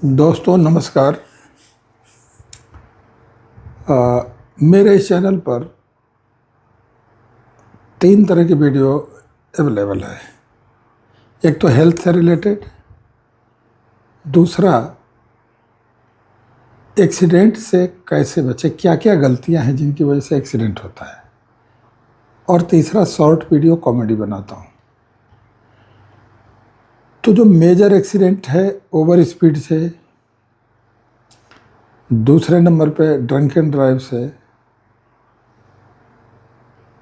दोस्तों नमस्कार। मेरे इस चैनल पर 3 तरह की वीडियो अवेलेबल है। एक तो हेल्थ से रिलेटेड, दूसरा एक्सीडेंट से कैसे बचे, क्या क्या गलतियां हैं जिनकी वजह से एक्सीडेंट होता है, और तीसरा शॉर्ट वीडियो कॉमेडी बनाता हूं। तो जो मेजर एक्सीडेंट है ओवर स्पीड से, दूसरे नंबर पे ड्रंक एंड ड्राइव से,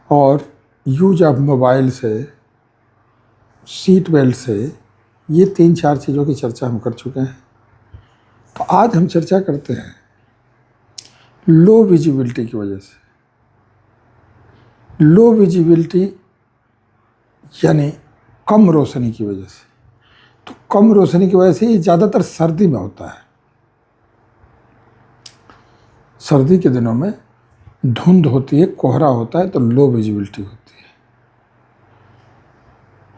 और यूज ऑफ मोबाइल से, सीट बेल्ट से, ये 3-4 चीज़ों की चर्चा हम कर चुके हैं। तो आज हम चर्चा करते हैं लो विजिबिलिटी की वजह से। लो विजिबिलिटी यानी कम रोशनी की वजह से। तो कम रोशनी की वजह से ये ज़्यादातर सर्दी में होता है। सर्दी के दिनों में धुंध होती है, कोहरा होता है, तो लो विजिबिलिटी होती है।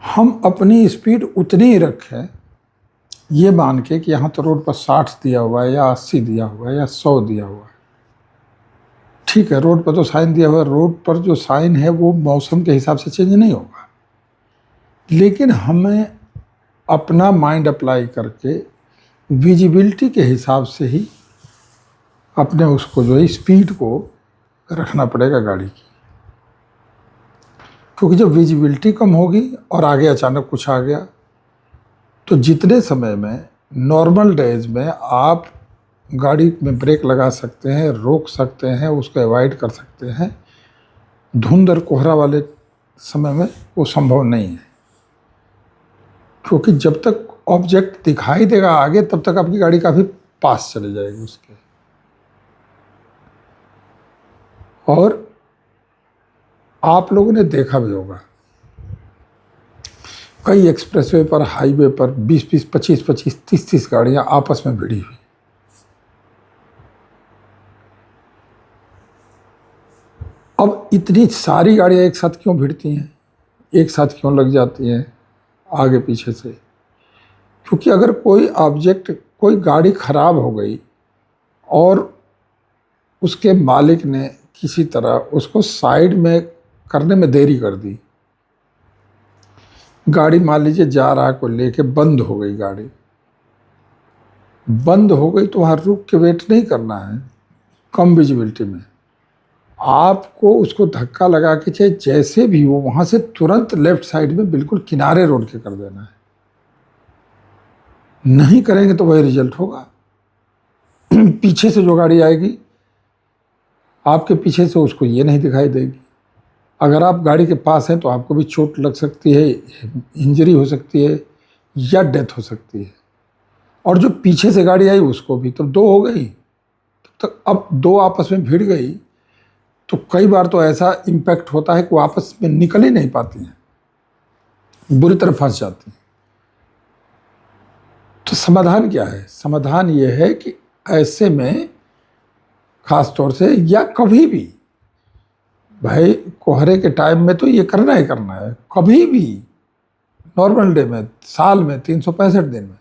हम अपनी स्पीड उतनी ही रखें, ये मान के कि यहाँ तो रोड पर 60 दिया हुआ है या 80 दिया हुआ है या 100 दिया हुआ है। ठीक है, रोड पर तो साइन दिया हुआ है, रोड पर जो साइन है वो मौसम के हिसाब से चेंज नहीं होगा, लेकिन हमें अपना माइंड अप्लाई करके विजिबिलिटी के हिसाब से ही अपने उसको जो है स्पीड को रखना पड़ेगा गाड़ी की। क्योंकि जब विजिबिलिटी कम होगी और आगे अचानक कुछ आ गया, तो जितने समय में नॉर्मल डेज में आप गाड़ी में ब्रेक लगा सकते हैं, रोक सकते हैं, उसको अवॉइड कर सकते हैं, धुंध और कोहरा वाले समय में वो संभव नहीं है। क्योंकि जब तक ऑब्जेक्ट दिखाई देगा आगे, तब तक आपकी गाड़ी काफ़ी पास चली जाएगी उसके। और आप लोगों ने देखा भी होगा कई एक्सप्रेसवे पर, हाईवे पर 20-20, 25-25, 30-30 गाड़ियां आपस में भिड़ी हुई। अब इतनी सारी गाड़ियां एक साथ क्यों भिड़ती हैं, एक साथ क्यों लग जाती हैं आगे पीछे से? क्योंकि अगर कोई ऑब्जेक्ट, कोई गाड़ी खराब हो गई और उसके मालिक ने किसी तरह उसको साइड में करने में देरी कर दी, गाड़ी मान लीजिए जा रहा को लेके बंद हो गई, गाड़ी बंद हो गई, तो वहाँ रुक के वेट नहीं करना है। कम विजिबिलिटी में आपको उसको धक्का लगा के, चाहे जैसे भी हो, वहाँ से तुरंत लेफ्ट साइड में बिल्कुल किनारे रोड के कर देना है। नहीं करेंगे तो वही रिजल्ट होगा। पीछे से जो गाड़ी आएगी आपके पीछे से, उसको ये नहीं दिखाई देगी। अगर आप गाड़ी के पास हैं तो आपको भी चोट लग सकती है, इंजरी हो सकती है या डेथ हो सकती है। और जो पीछे से गाड़ी आई उसको भी, तो 2 हो गई। तब तक अब 2 आपस में भिड़ गई, तो कई बार तो ऐसा इम्पैक्ट होता है कि वो आपस में निकल ही नहीं पाती हैं, बुरी तरह फंस जाती हैं। तो समाधान क्या है? समाधान ये है कि ऐसे में खास तौर से, या कभी भी, भाई कोहरे के टाइम में तो ये करना ही करना है। कभी भी नॉर्मल डे में, साल में 365 दिन में,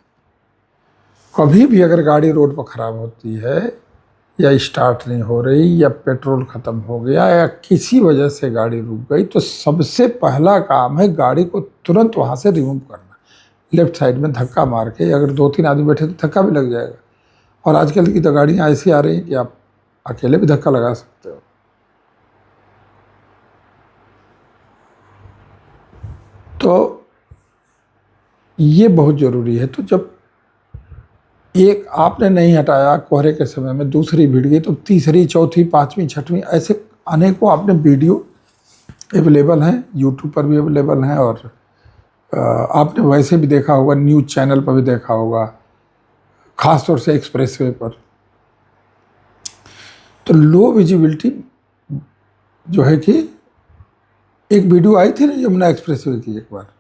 कभी भी अगर गाड़ी रोड पर ख़राब होती है, या स्टार्ट नहीं हो रही, या पेट्रोल ख़त्म हो गया, या किसी वजह से गाड़ी रुक गई, तो सबसे पहला काम है गाड़ी को तुरंत वहाँ से रिमूव करना। लेफ्ट साइड में धक्का मार के, अगर 2-3 आदमी बैठे तो धक्का भी लग जाएगा। और आजकल की तो गाड़ियाँ ऐसी आ रही हैं कि आप अकेले भी धक्का लगा सकते हो। तो ये बहुत ज़रूरी है। तो जब एक आपने नहीं हटाया कोहरे के समय में, दूसरी भिड़ गई, तो तीसरी, चौथी, 5वीं, 6वीं, ऐसे अनेकों आपने वीडियो अवेलेबल हैं, यूट्यूब पर भी अवेलेबल हैं, और आपने वैसे भी देखा होगा, न्यूज़ चैनल पर भी देखा होगा, ख़ास तौर से एक्सप्रेसवे पर। तो लो विजिबिलिटी जो है कि एक वीडियो आई थी ना यमुना एक्सप्रेसवे की, एक बार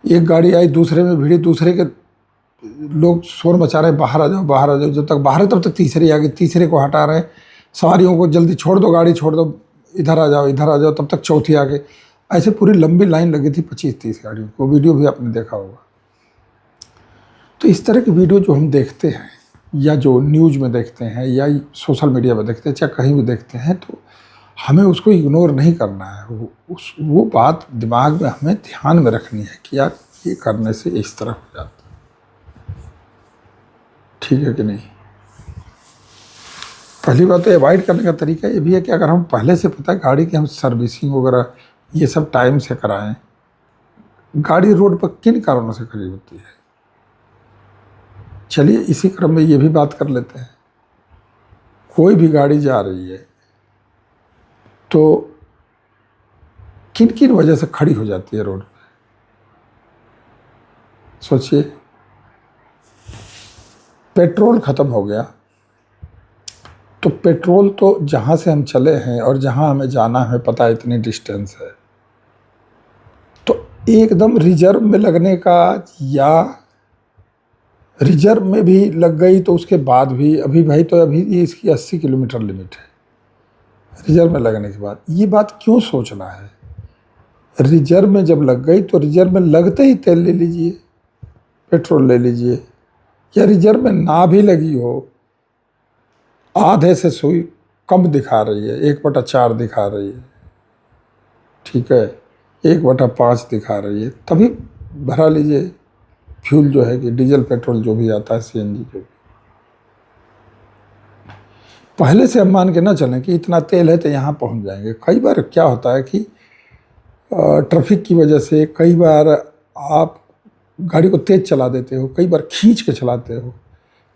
एक गाड़ी आई, दूसरे में भिड़ी, दूसरे के लोग शोर मचा रहे, बाहर आ जाओ, बाहर आ जाओ। जब तक बाहर है तब तक तीसरी आ गई, तीसरे को हटा रहे, सवारियों को जल्दी छोड़ दो, गाड़ी छोड़ दो, इधर आ जाओ, इधर आ जाओ, तब तक चौथी आ गई। ऐसे पूरी लंबी लाइन लगी थी 25-30 गाड़ियों को, वीडियो भी आपने देखा होगा। तो इस तरह की वीडियो जो हम देखते हैं या जो न्यूज़ में देखते हैं या सोशल मीडिया में देखते हैं, चाहे कहीं भी देखते हैं, तो हमें उसको इग्नोर नहीं करना है। वो बात दिमाग में हमें ध्यान में रखनी है कि यार ये करने से इस तरह हो जाता है। ठीक है कि नहीं? पहली बात तो अवॉइड करने का तरीका ये भी है कि अगर हम पहले से पता है गाड़ी की हम सर्विसिंग वगैरह ये सब टाइम से कराएं। गाड़ी रोड पर किन कारणों से खड़ी होती है, चलिए इसी क्रम में ये भी बात कर लेते हैं। कोई भी गाड़ी जा रही है तो किन किन वजह से खड़ी हो जाती है रोड पे, सोचिए। पेट्रोल ख़त्म हो गया, तो पेट्रोल तो जहाँ से हम चले हैं और जहाँ हमें जाना है पता है इतनी डिस्टेंस है, तो एकदम रिजर्व में लगने का, या रिजर्व में भी लग गई तो उसके बाद भी अभी भाई तो अभी इसकी 80 किलोमीटर लिमिट है रिजर्व में लगने के बाद। ये बात क्यों सोचना है? रिजर्व में जब लग गई तो रिजर्व में लगते ही तेल ले लीजिए, पेट्रोल ले लीजिए। या रिजर्व में ना भी लगी हो, आधे से सुई कम दिखा रही है, 1/4 दिखा रही है, ठीक है, 1/5 दिखा रही है, तभी भरा लीजिए फ्यूल जो है कि डीजल पेट्रोल जो भी आता है, सीएनजी जो भी। पहले से हम मान के ना चलें कि इतना तेल है तो यहाँ पहुँच जाएंगे। कई बार क्या होता है कि ट्रैफिक की वजह से कई बार आप गाड़ी को तेज़ चला देते हो, कई बार खींच के चलाते हो,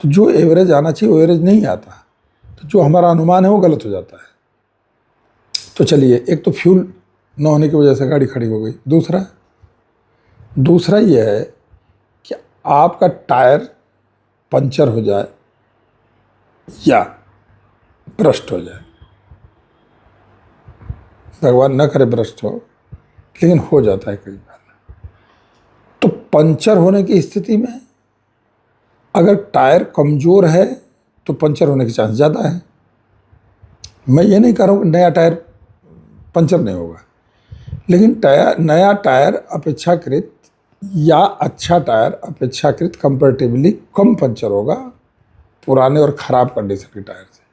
तो जो एवरेज आना चाहिए वो एवरेज नहीं आता, तो जो हमारा अनुमान है वो गलत हो जाता है। तो चलिए, एक तो फ्यूल न होने की वजह से गाड़ी खड़ी हो गई। दूसरा ये है कि आपका टायर पंचर हो जाए या ब्रस्ट हो जाए, भगवान न करे ब्रस्ट हो, लेकिन हो जाता है कई बार। तो पंचर होने की स्थिति में अगर टायर कमज़ोर है तो पंचर होने के चांस ज़्यादा है। मैं ये नहीं कह रहा हूँ कि नया टायर पंचर नहीं होगा, लेकिन नया टायर अपेक्षाकृत या अच्छा टायर अपेक्षाकृत कंपैरेटिवली कम पंचर होगा पुराने और ख़राब कंडीशन के टायर से।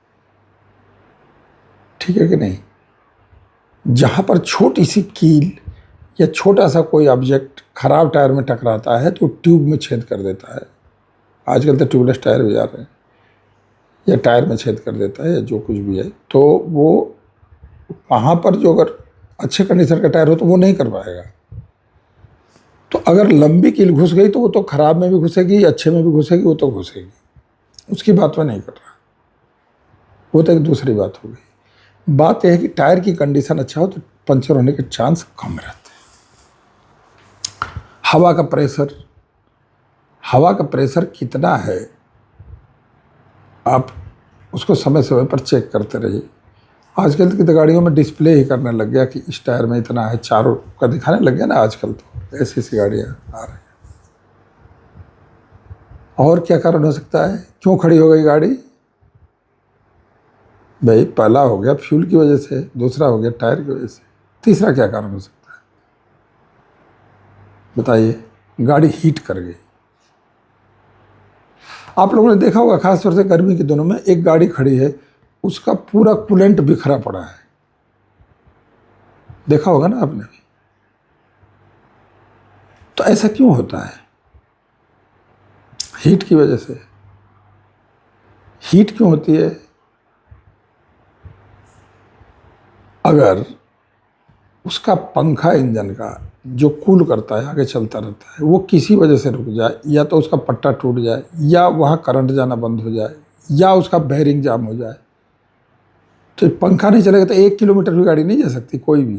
ठीक है कि नहीं? जहाँ पर छोटी सी कील या छोटा सा कोई ऑब्जेक्ट खराब टायर में टकराता है तो ट्यूब में छेद कर देता है। आजकल तो ट्यूबलेस टायर भी आ रहे हैं, या टायर में छेद कर देता है या जो कुछ भी है, तो वो वहाँ पर जो अगर अच्छे कंडीशन का टायर हो तो वो नहीं कर पाएगा। तो अगर लंबी कील घुस गई तो वो तो ख़राब में भी घुसेगी, अच्छे में भी घुसेगी, वो तो घुसेगी, उसकी बात मैं नहीं कर रहा, वो तो एक दूसरी बात हो गई। बात यह है कि टायर की कंडीशन अच्छा हो तो पंचर होने के चांस कम रहते हैं। हवा का प्रेशर कितना है, आप उसको समय समय पर चेक करते रहिए। आजकल की तो गाड़ियों में डिस्प्ले ही करने लग गया कि इस टायर में इतना है, चारों का दिखाने लग गया ना आजकल, तो ऐसी ऐसी गाड़ियाँ आ रही हैं। और क्या कारण हो सकता है, क्यों खड़ी हो गई गाड़ी? भाई पहला हो गया फ्यूल की वजह से, दूसरा हो गया टायर की वजह से, तीसरा क्या कारण हो सकता है बताइए? गाड़ी हीट कर गई। आप लोगों ने देखा होगा, खासतौर से गर्मी के दिनों में एक गाड़ी खड़ी है, उसका पूरा कूलेंट बिखरा पड़ा है, देखा होगा ना आपने भी। तो ऐसा क्यों होता है? हीट की वजह से। हीट क्यों होती है? अगर उसका पंखा इंजन का जो कूल करता है, आगे चलता रहता है, वो किसी वजह से रुक जाए, या तो उसका पट्टा टूट जाए, या वहाँ करंट जाना बंद हो जाए, या उसका बेयरिंग जाम हो जाए, तो पंखा नहीं चलेगा तो 1 किलोमीटर भी गाड़ी नहीं जा सकती कोई भी।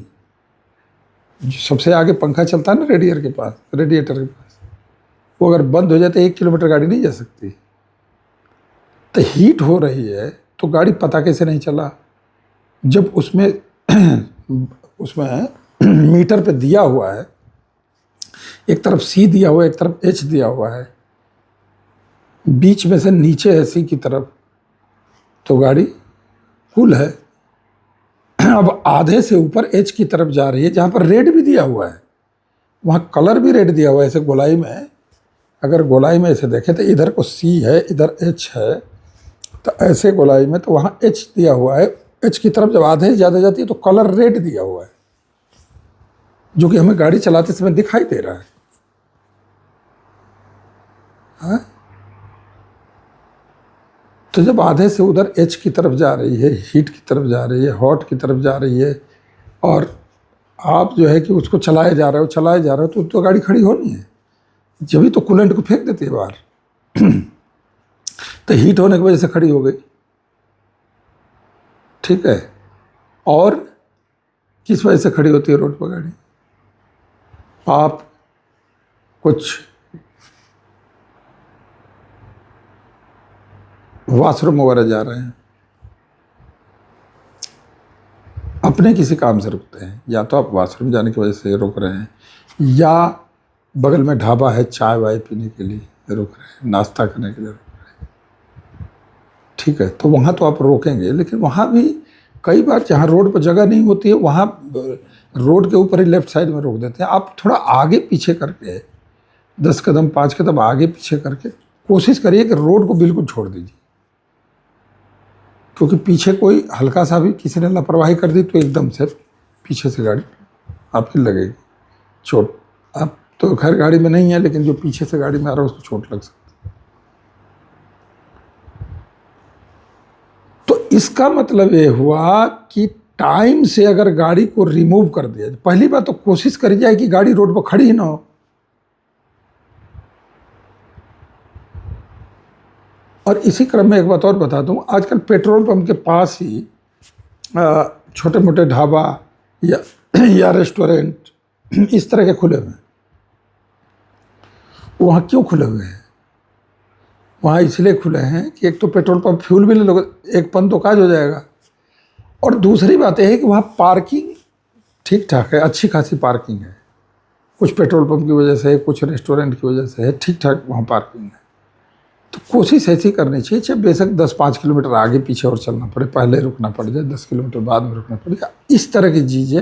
जो सबसे आगे पंखा चलता है ना रेडिएटर के पास, वो अगर बंद हो जाए तो 1 किलोमीटर गाड़ी नहीं जा सकती। तो हीट हो रही है तो गाड़ी पता कैसे नहीं चला? जब उसमें मीटर पे दिया हुआ है, एक तरफ C दिया हुआ है, एक तरफ H दिया हुआ है, बीच में से नीचे है C की तरफ, तो गाड़ी कूल है। अब आधे से ऊपर H की तरफ जा रही है, जहाँ पर रेड भी दिया हुआ है, वहाँ कलर भी रेड दिया हुआ है, ऐसे गोलाई में अगर गोलाई में ऐसे देखें तो इधर को सी है, इधर एच है, तो ऐसे गोलाई में तो वहाँ एच दिया हुआ है। एच की तरफ जब आधे ज़्यादा जाती है तो कलर रेड दिया हुआ है, जो कि हमें गाड़ी चलाते समय दिखाई दे रहा है। हाँ? तो जब आधे से उधर एच की तरफ जा रही है, हीट की तरफ जा रही है, हॉट की तरफ जा रही है, और आप जो है कि उसको चलाए जा रहे हो तो गाड़ी खड़ी होनी है। जब भी तो कूलेंट को फेंक देती है बाहर तो हीट होने की वजह से खड़ी हो गई। ठीक है, और किस वजह से खड़ी होती है रोड पर गाड़ी? आप कुछ वॉशरूम वगैरह जा रहे हैं, अपने किसी काम से रुकते हैं, या तो आप वॉशरूम जाने की वजह से रुक रहे हैं, या बगल में ढाबा है चाय वाय पीने के लिए रुक रहे हैं, नाश्ता करने के लिए रुक रहे हैं। ठीक है, तो वहाँ तो आप रोकेंगे, लेकिन वहाँ भी कई बार जहाँ रोड पर जगह नहीं होती है वहाँ रोड के ऊपर ही लेफ्ट साइड में रोक देते हैं। आप थोड़ा आगे पीछे करके 10 कदम 5 कदम आगे पीछे करके कोशिश करिए कि रोड को बिल्कुल छोड़ दीजिए, क्योंकि पीछे कोई हल्का सा भी किसी ने लापरवाही कर दी तो एकदम से पीछे से गाड़ी आपकी लगेगी चोट। आप तो खैर गाड़ी में नहीं है, लेकिन जो पीछे से गाड़ी में आ रहा है उसको चोट लग सकती है। तो इसका मतलब ये हुआ कि टाइम से अगर गाड़ी को रिमूव कर दिया, पहली बात तो कोशिश करी जाए कि गाड़ी रोड पर खड़ी ही ना हो। और इसी क्रम में एक बात और बता दूं, आजकल पेट्रोल पंप के पास ही छोटे मोटे ढाबा या रेस्टोरेंट इस तरह के खुले हुए हैं। वहाँ क्यों खुले हुए हैं? वहाँ इसलिए खुले हैं कि एक तो पेट्रोल पंप फ्यूल भी ले लोगे, एक पन तो काज हो जाएगा, और दूसरी बात यह है कि वहाँ पार्किंग ठीक ठाक है, अच्छी खासी पार्किंग है। कुछ पेट्रोल पंप की वजह से, कुछ रेस्टोरेंट की वजह से है, ठीक ठाक वहाँ पार्किंग है। तो कोशिश ऐसी करनी चाहिए, चाहे बेशक 10-5 किलोमीटर आगे पीछे और चलना पड़े, पहले रुकना पड़ जाए, 10 किलोमीटर बाद में रुकना पड़ेगा, इस तरह की चीज़ें।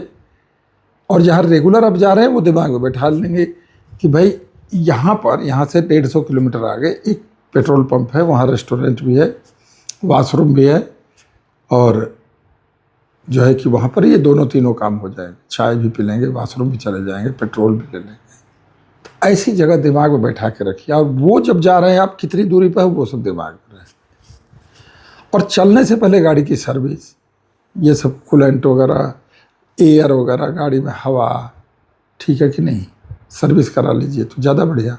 और जहाँ रेगुलर अब जा रहे हैं वो दिमाग में बैठा लेंगे कि भाई यहाँ से 150 किलोमीटर आगे एक पेट्रोल पंप है, वहाँ रेस्टोरेंट भी है, वॉशरूम भी है, और जो है कि वहाँ पर ये दोनों तीनों काम हो जाएंगे, चाय भी पी लेंगे, वॉशरूम भी चले जाएंगे, पेट्रोल भी ले लेंगे। तो ऐसी जगह दिमाग में बैठा के रखिए, और वो जब जा रहे हैं आप कितनी दूरी पर है वो सब दिमाग में रहे। और चलने से पहले गाड़ी की सर्विस, ये सब कूलेंट वगैरह, एयर वगैरह, गाड़ी में हवा ठीक है कि नहीं, सर्विस करा लीजिए तो ज़्यादा बढ़िया।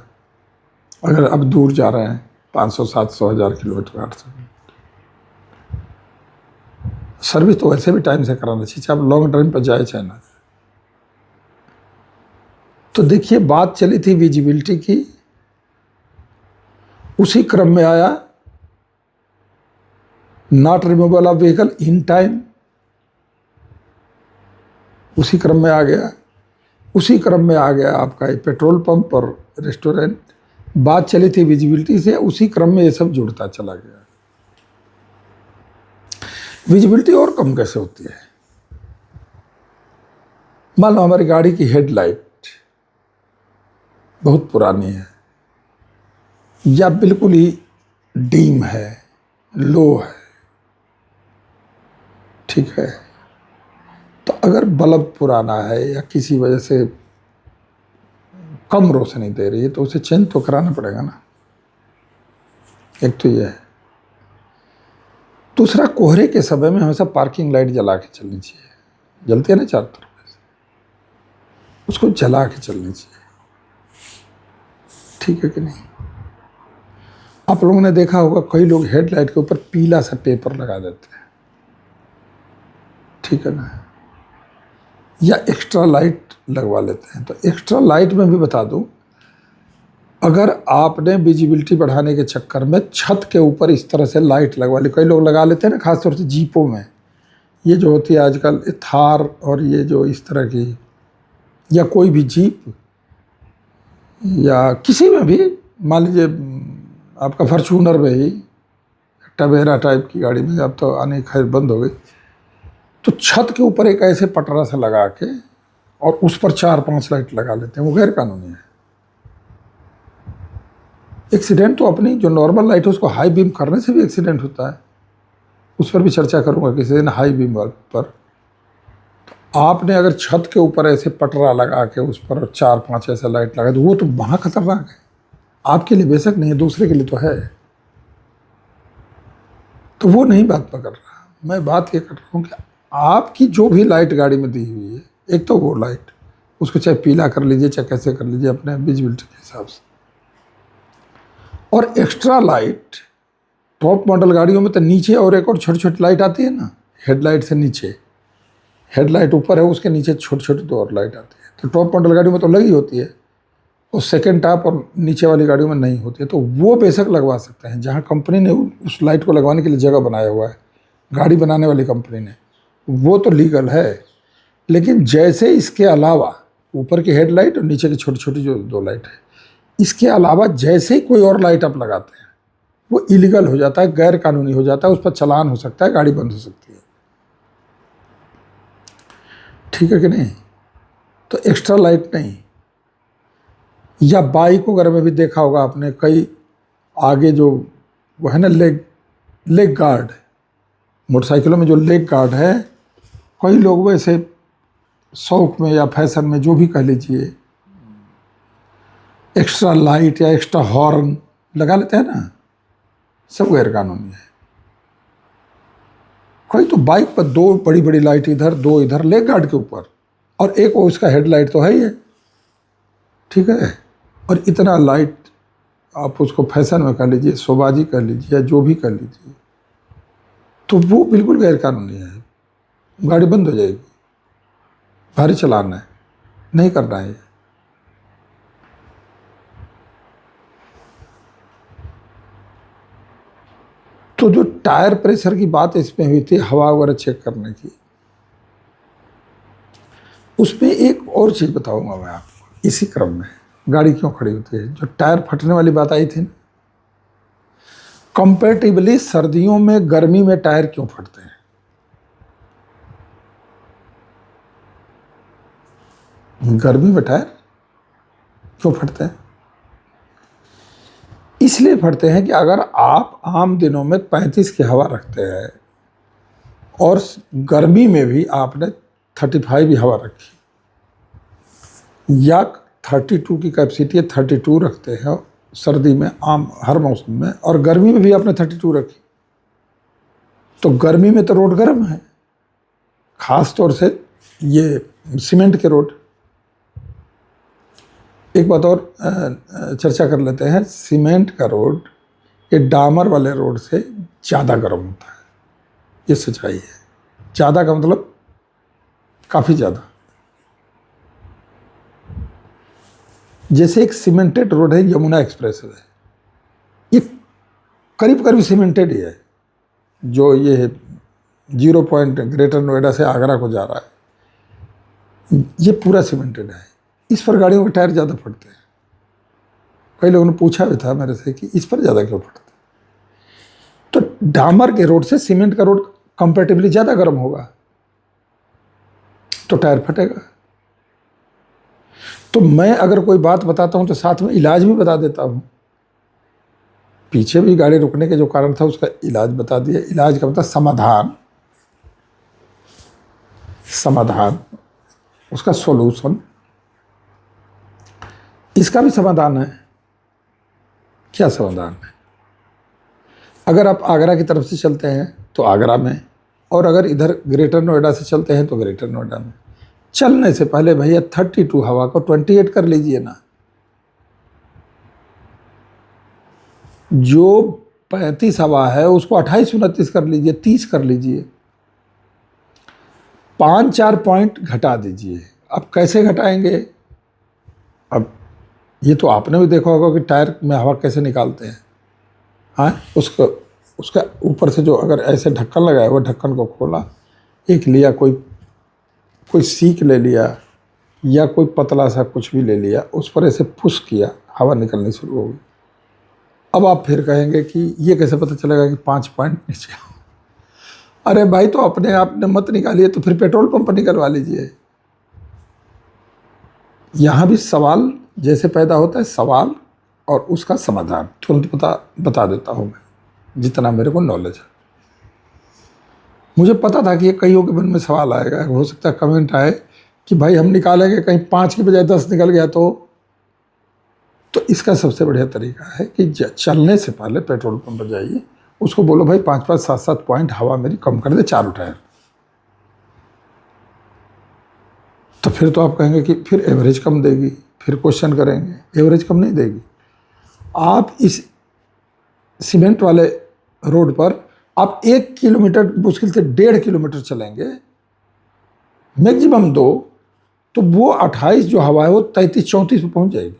अगर अब दूर जा रहे हैं 500, 700, 1000 किलोमीटर, 800, सर्विस तो वैसे भी टाइम से कराना चाहिए, चाहे आप लॉन्ग ड्राइव पर जाए चाहे ना। तो देखिए, बात चली थी विजिबिलिटी की, उसी क्रम में आया not removal of vehicle in time, उसी क्रम में आ गया। उसी क्रम में आ गया आपका ये पेट्रोल पंप और रेस्टोरेंट। बात चली थी विजिबिलिटी से, उसी क्रम में ये सब जुड़ता चला गया। विजिबिलिटी और कम कैसे होती है? मान लो हमारी गाड़ी की हेडलाइट बहुत पुरानी है, या बिल्कुल ही डीम है, लो है, ठीक है, तो अगर बल्ब पुराना है या किसी वजह से कम रोशनी दे रही है तो उसे चेंज तो कराना पड़ेगा ना। एक तो यह है। दूसरा, कोहरे के समय में हमेशा पार्किंग लाइट जला के चलनी चाहिए, जलती है ना चारों तरफ से, उसको जला के चलनी चाहिए, ठीक है कि नहीं? आप लोगों ने देखा होगा कई लोग हेडलाइट के ऊपर पीला सा पेपर लगा देते हैं, ठीक है ना, या एक्स्ट्रा लाइट लगवा लेते हैं। तो एक्स्ट्रा लाइट में भी बता दूं, अगर आपने विजिबिलिटी बढ़ाने के चक्कर में छत के ऊपर इस तरह से लाइट लगवा ली, कई लोग लगा लेते हैं ना, खासतौर से जीपों में, ये जो होती है आजकल थार, और ये जो इस तरह की, या कोई भी जीप, या किसी में भी, मान लीजिए आपका फॉर्च्यूनर में ही, टवेरा टाइप की गाड़ी में, अब तो आने खैर बंद हो गई, तो छत के ऊपर एक ऐसे पटरा से लगा के और उस पर 4-5 लाइट लगा लेते हैं, वो गैर कानूनी है। एक्सीडेंट तो अपनी जो नॉर्मल लाइट है उसको हाई बीम करने से भी एक्सीडेंट होता है, उस पर भी चर्चा करूंगा किसी दिन, हाई बीम पर। आपने अगर छत के ऊपर ऐसे पटरा लगा के उस पर 4-5 ऐसा लाइट लगा तो वो तो वहाँ खतरनाक है। आपके लिए बेशक नहीं है, दूसरे के लिए तो है। तो वो नहीं बात मैं कर रहा, मैं बात ये कर रहा हूँ कि आपकी जो भी लाइट गाड़ी में दी हुई है, एक तो वो लाइट, उसको चाहे पीला कर लीजिए चाहे कैसे कर लीजिए अपने विजिबिलिटी के हिसाब से। और एक्स्ट्रा लाइट टॉप मॉडल गाड़ियों में तो नीचे और एक और छोटी छोटी लाइट आती है ना, हेडलाइट से नीचे, हेडलाइट ऊपर है उसके नीचे छोटी छोटी दो और लाइट आती है। तो टॉप मॉडल गाड़ियों में तो लगी होती है, और सेकेंड टॉप और नीचे वाली गाड़ियों में नहीं होती है। तो वो बेशक लगवा सकते हैं, जहाँ कंपनी ने उस लाइट को लगवाने के लिए जगह बनाया हुआ है, गाड़ी बनाने वाली कंपनी ने, वो तो लीगल है। लेकिन जैसे इसके अलावा ऊपर की हेडलाइट और नीचे की छोटी छोटी जो दो लाइट है, इसके अलावा जैसे ही कोई और लाइट आप लगाते हैं वो इलीगल हो जाता है, गैर कानूनी हो जाता है, उस पर चालान हो सकता है, गाड़ी बंद हो सकती है। ठीक है कि नहीं? तो एक्स्ट्रा लाइट नहीं। या बाइक वगैरह में भी देखा होगा आपने, कई आगे जो वो है ना लेग गार्ड, मोटरसाइकिलों में जो लेग गार्ड है, कई लोग वैसे शौक में या फैशन में जो भी कह लीजिए एक्स्ट्रा लाइट या एक्स्ट्रा हॉर्न लगा लेते हैं ना, सब गैर कानूनी है। कोई तो बाइक पर 2 बड़ी बड़ी लाइट इधर 2 इधर लेग गार्ड के ऊपर, और एक वो उसका हेडलाइट तो है ही है, ठीक है। और इतना लाइट, आप उसको फैशन में कर लीजिए, शोबाजी कर लीजिए या जो भी कर लीजिए, तो वो बिल्कुल गैर कानूनी है, गाड़ी बंद हो जाएगी, भारी चालान है, नहीं करना है। तो जो टायर प्रेशर की बात इसमें हुई थी, हवा वगैरह चेक करने की, उसमें एक और चीज़ बताऊंगा मैं आपको इसी क्रम में, गाड़ी क्यों खड़ी होती है। जो टायर फटने वाली बात आई थी ना, कंपैरेटिवली सर्दियों में गर्मी में टायर क्यों फटते हैं? गर्मी में टायर क्यों फटते हैं? इसलिए फटते हैं कि अगर आप आम दिनों में 35 की हवा रखते हैं और गर्मी में भी आपने 35 की हवा रखी, या 32 की कैपेसिटी 32 रखते हैं सर्दी में आम हर मौसम में, और गर्मी में भी आपने 32 रखी, तो गर्मी में तो रोड गर्म है, खास तौर से ये सीमेंट के रोड। एक बात और चर्चा कर लेते हैं, सीमेंट का रोड ये डामर वाले रोड से ज़्यादा गर्म होता है, ये सच्चाई है। ज़्यादा का मतलब काफ़ी ज़्यादा। जैसे एक सीमेंटेड रोड है, यमुना एक्सप्रेस है, ये करीब करीब सीमेंटेड ही है। जो ये 0 पॉइंट ग्रेटर नोएडा से आगरा को जा रहा है, ये पूरा सीमेंटेड है। इस पर गाड़ियों के टायर ज़्यादा फटते हैं। कई लोगों ने पूछा भी था मेरे से कि इस पर ज़्यादा क्यों फटते हैं। तो डामर के रोड से सीमेंट का रोड कंपैरेटिवली ज़्यादा गर्म होगा, तो टायर फटेगा। तो मैं अगर कोई बात बताता हूं तो साथ में इलाज भी बता देता हूं। पीछे भी गाड़ी रुकने के जो कारण था उसका इलाज बता दिया। इलाज का मतलब समाधान, उसका सॉल्यूशन, इसका भी समाधान है। क्या समाधान है? अगर आप आगरा की तरफ से चलते हैं तो आगरा में, और अगर इधर ग्रेटर नोएडा से चलते हैं तो ग्रेटर नोएडा में। चलने से पहले भैया 32 हवा को 28 कर लीजिए ना। जो 35 हवा है उसको 28-29 कर लीजिए, 30 कर लीजिए, 5-4 पॉइंट घटा दीजिए। अब कैसे घटाएंगे? अब ये तो आपने भी देखा होगा कि टायर में हवा कैसे निकालते हैं। हाँ, उसका ऊपर से जो अगर ऐसे ढक्कन लगाया हुआ, ढक्कन को खोला, एक लिया कोई सीक ले लिया या कोई पतला सा कुछ भी ले लिया, उस पर ऐसे पुश किया, हवा निकलनी शुरू हो गई। अब आप फिर कहेंगे कि ये कैसे पता चलेगा कि 5 पॉइंट नीचे? अरे भाई, तो अपने आप ने मत निकालिए तो फिर पेट्रोल पंप पर निकलवा लीजिए। यहाँ भी सवाल जैसे पैदा होता है, सवाल और उसका समाधान तुरंत बता देता हूँ मैं, जितना मेरे को नॉलेज है। मुझे पता था कि ये कईयों के मन में सवाल आएगा, हो सकता है कमेंट आए कि भाई हम निकालेंगे, कहीं 5 की बजाय 10 निकल गया तो इसका सबसे बढ़िया तरीका है कि चलने से पहले पेट्रोल पंप पर जाइए, उसको बोलो भाई 5-5, 7-7 पॉइंट हवा मेरी कम कर दे चारों टायर। तो फिर तो आप कहेंगे कि फिर एवरेज कम देगी, फिर क्वेश्चन करेंगे। एवरेज कम नहीं देगी। आप इस सीमेंट वाले रोड पर आप 1 किलोमीटर, मुश्किल से 1.5 किलोमीटर चलेंगे, मैक्सिमम 2, तो वो 28 जो हवा है वो 33-34 पे पहुंच जाएगी।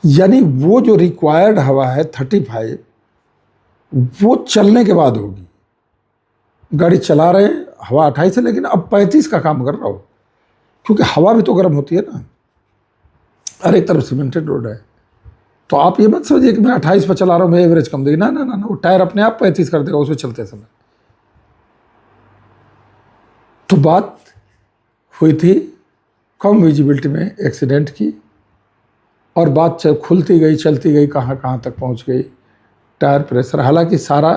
यानी वो जो रिक्वायर्ड हवा है 35, वो चलने के बाद होगी। गाड़ी चला रहे हवा 28 है, लेकिन अब 35 का काम कर रहा हो, क्योंकि हवा भी तो गर्म होती है ना। हर एक तरफ सीमेंटेड रोड है, तो आप ये मत समझिए कि मैं 28 पर चला रहा हूँ, मैं एवरेज कम देगी। ना ना ना, वो टायर अपने आप 35 कर देगा उसमें चलते समय। तो बात हुई थी कम विजिबिलिटी में एक्सीडेंट की, और बात खुलती गई, चलती गई, कहाँ कहाँ तक पहुँच गई, टायर प्रेशर। हालांकि सारा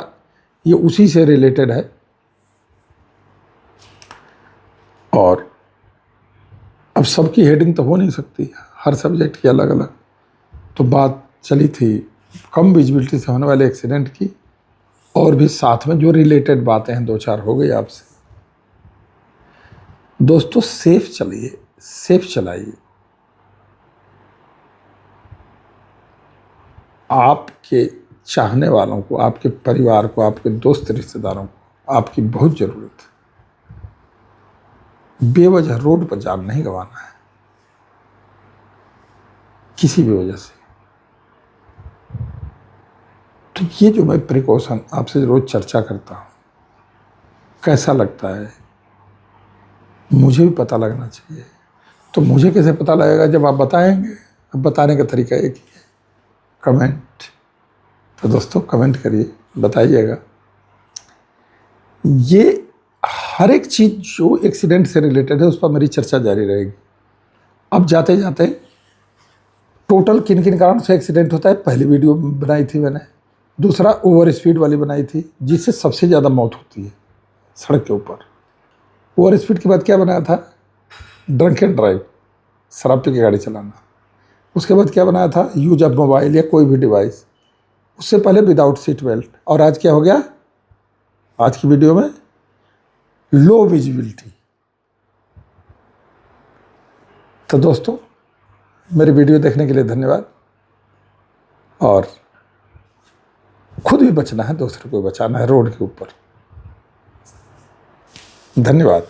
ये उसी से रिलेटेड है, और अब सबकी हेडिंग तो हो नहीं सकती, हर सब्जेक्ट की अलग अलग। तो बात चली थी कम विजिबिलिटी से होने वाले एक्सीडेंट की, और भी साथ में जो रिलेटेड बातें हैं 2-4 हो गई आपसे। दोस्तों सेफ चलिए, सेफ चलाइए। आपके चाहने वालों को, आपके परिवार को, आपके दोस्त रिश्तेदारों को आपकी बहुत ज़रूरत है। बेवजह रोड पर जान नहीं गंवाना है किसी भी वजह से। तो ये जो मैं प्रिकॉशन आपसे रोज चर्चा करता हूँ, कैसा लगता है मुझे भी पता लगना चाहिए। तो मुझे कैसे पता लगेगा, जब आप बताएंगे। अब बताने का तरीका एक ही है, कमेंट। तो दोस्तों कमेंट करिए, बताइएगा। ये हर एक चीज़ जो एक्सीडेंट से रिलेटेड है उस पर मेरी चर्चा जारी रहेगी। अब जाते जाते टोटल किन किन कारण से एक्सीडेंट होता है पहली वीडियो बनाई थी मैंने। दूसरा ओवर स्पीड वाली बनाई थी, जिससे सबसे ज़्यादा मौत होती है सड़क के ऊपर। ओवर स्पीड के बाद क्या बनाया था, ड्रंक एंड ड्राइव, शराब पी के गाड़ी चलाना। उसके बाद क्या बनाया था, यूज ऑफ मोबाइल या कोई भी डिवाइस। उससे पहले विदाउट सीट बेल्ट। और आज क्या हो गया, आज की वीडियो में लो विजिबिलिटी। तो दोस्तों मेरी वीडियो देखने के लिए धन्यवाद, और खुद भी बचना है, दूसरों को बचाना है रोड के ऊपर। धन्यवाद।